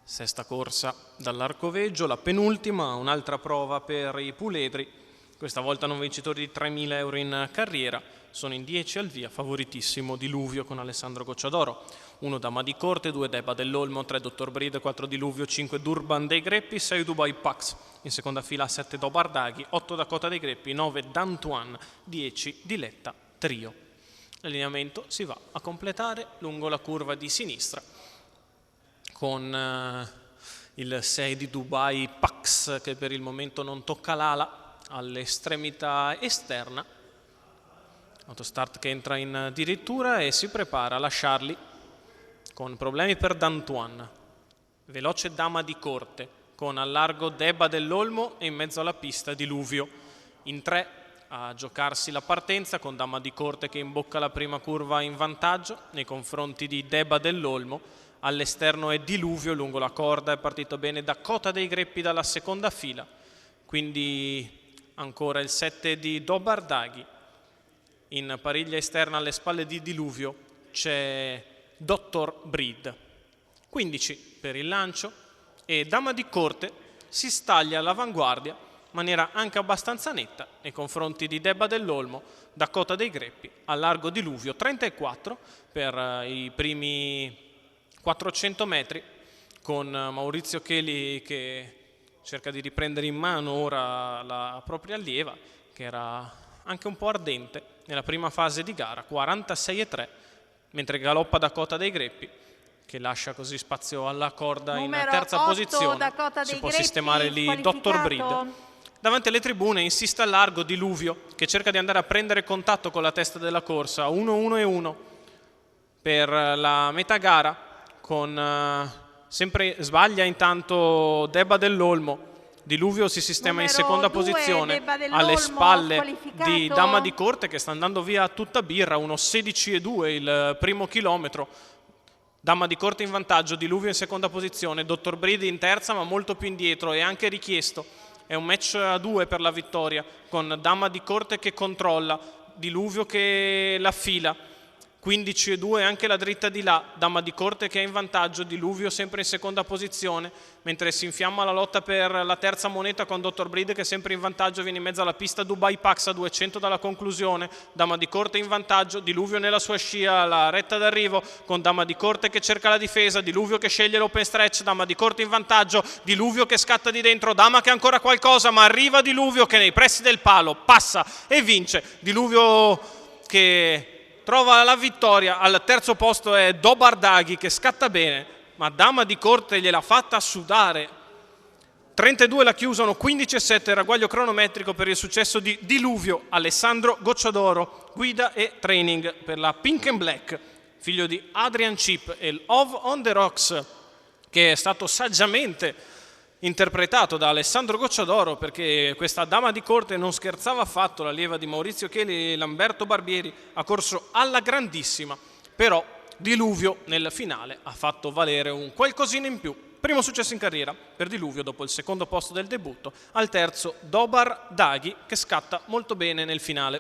Sesta corsa dall'Arcoveggio, la penultima, un'altra prova per i puledri, questa volta non vincitori di 3.000 euro in carriera, sono in 10 al via, favoritissimo Diluvio con Alessandro Gocciadoro, 1 Dama di Corte, 2 Deba dell'Olmo, 3 Dottor Bride, 4 Diluvio, 5 Durban dei Greppi, 6 Dubai Pax, in seconda fila 7 Dobardaghi, 8 Dakota dei Greppi, 9 D'Antoine, 10 Diletta Trio. L'allineamento si va a completare lungo la curva di sinistra con il 6 di Dubai Pax che per il momento non tocca l'ala all'estremità esterna. Autostart che entra in dirittura e si prepara a lasciarli con problemi per D'Antoine. Veloce Dama di Corte con al largo Deba dell'Olmo e in mezzo alla pista Diluvio. In 3 a giocarsi la partenza con Dama di Corte che imbocca la prima curva in vantaggio nei confronti di Deba dell'Olmo. All'esterno è Diluvio, lungo la corda è partito bene Dakota dei Greppi dalla seconda fila, quindi ancora il 7 di Dobardaghi. In pariglia esterna alle spalle di Diluvio c'è Dottor Bride. 15 per il lancio e Dama di Corte si staglia all'avanguardia in maniera anche abbastanza netta nei confronti di Deba dell'Olmo, Dakota dei Greppi, a largo Diluvio 34 per i primi 400 metri con Maurizio Cheli che cerca di riprendere in mano ora la propria allieva che era anche un po' ardente nella prima fase di gara, 46,3, mentre galoppa Dakota dei Greppi che lascia così spazio alla corda in terza posizione. Si può sistemare lì Dottor Bride. Davanti alle tribune insiste a largo Diluvio che cerca di andare a prendere contatto con la testa della corsa, 1-1-1 per la metà gara. Sempre sbaglia intanto Deba dell'Olmo. Diluvio si sistema in seconda posizione alle spalle di Dama di Corte che sta andando via a tutta birra, 1:16,2 il primo chilometro. Dama di Corte in vantaggio, Diluvio in seconda posizione, Dottor Bride in terza ma molto più indietro e anche richiesto. È un match a 2 per la vittoria con Dama di Corte che controlla, Diluvio che la fila. 15,2 anche la dritta di là, Dama di Corte che è in vantaggio, Diluvio sempre in seconda posizione, mentre si infiamma la lotta per la terza moneta con Dottor Bride che è sempre in vantaggio, viene in mezzo alla pista Dubai Pax a 200 dalla conclusione, Dama di Corte in vantaggio, Diluvio nella sua scia alla retta d'arrivo con Dama di Corte che cerca la difesa, Diluvio che sceglie l'open stretch, Dama di Corte in vantaggio, Diluvio che scatta di dentro, Dama che ha ancora qualcosa ma arriva Diluvio che nei pressi del palo passa e vince, Diluvio che trova la vittoria. Al terzo posto è Dobardaghi che scatta bene, ma Dama di Corte gliel'ha fatta sudare. 32 la chiusono, 15,7 il ragguaglio cronometrico per il successo di Diluvio. Alessandro Gocciadoro, guida e training per la Pink and Black, figlio di Adrian Chip e Love on the Rocks, che è stato saggiamente interpretato da Alessandro Gocciadoro perché questa Dama di Corte non scherzava affatto, l'allieva di Maurizio Cheli e Lamberto Barbieri ha corso alla grandissima, però Diluvio nel finale ha fatto valere un qualcosina in più. Primo successo in carriera per Diluvio dopo il secondo posto del debutto, al terzo Dobardaghi che scatta molto bene nel finale.